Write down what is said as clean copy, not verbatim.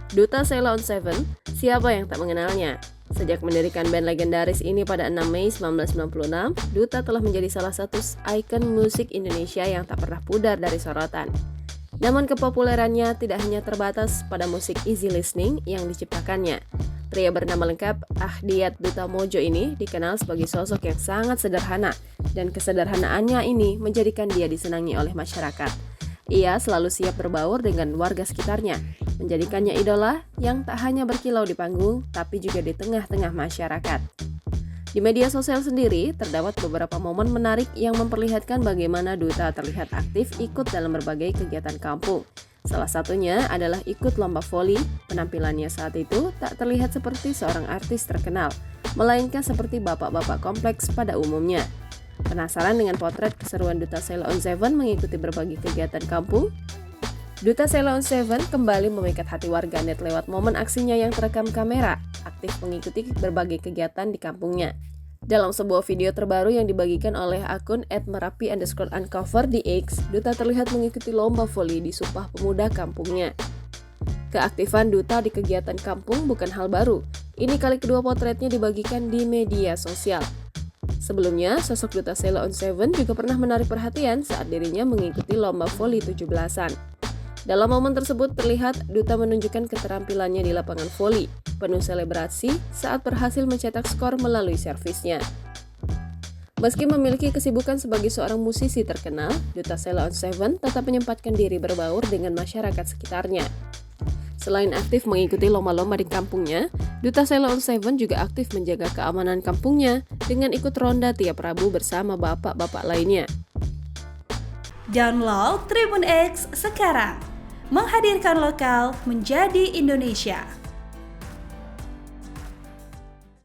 Duta Sheila on 7, siapa yang tak mengenalnya? Sejak mendirikan band legendaris ini pada 6 Mei 1996, Duta telah menjadi salah satu ikon musik Indonesia yang tak pernah pudar dari sorotan. Namun kepopulerannya tidak hanya terbatas pada musik easy listening yang diciptakannya. Pria bernama lengkap Ahdiyat Duta Mojo ini dikenal sebagai sosok yang sangat sederhana, dan kesederhanaannya ini menjadikan dia disenangi oleh masyarakat. Ia selalu siap berbaur dengan warga sekitarnya, menjadikannya idola yang tak hanya berkilau di panggung, tapi juga di tengah-tengah masyarakat. Di media sosial sendiri, terdapat beberapa momen menarik yang memperlihatkan bagaimana Duta terlihat aktif ikut dalam berbagai kegiatan kampung. Salah satunya adalah ikut lomba voli. Penampilannya saat itu tak terlihat seperti seorang artis terkenal, melainkan seperti bapak-bapak kompleks pada umumnya. Penasaran dengan potret keseruan Duta Sheila on 7 mengikuti berbagai kegiatan kampung? Duta Sheila on 7 kembali memikat hati warganet lewat momen aksinya yang terekam kamera, aktif mengikuti berbagai kegiatan di kampungnya. Dalam sebuah video terbaru yang dibagikan oleh akun @merapi_uncover di X, Duta terlihat mengikuti lomba voli di Sumpah Pemuda kampungnya. Keaktifan Duta di kegiatan kampung bukan hal baru. Ini kali kedua potretnya dibagikan di media sosial. Sebelumnya, sosok Duta Sheila on 7 juga pernah menarik perhatian saat dirinya mengikuti lomba voli 17-an. Dalam momen tersebut terlihat Duta menunjukkan keterampilannya di lapangan voli, penuh selebrasi saat berhasil mencetak skor melalui servisnya. Meski memiliki kesibukan sebagai seorang musisi terkenal, Duta Sheila on 7 tetap menyempatkan diri berbaur dengan masyarakat sekitarnya. Selain aktif mengikuti lomba-lomba di kampungnya, Duta Sheila on 7 juga aktif menjaga keamanan kampungnya dengan ikut ronda tiap Rabu bersama bapak-bapak lainnya. Download Tribun X sekarang, menghadirkan lokal menjadi Indonesia.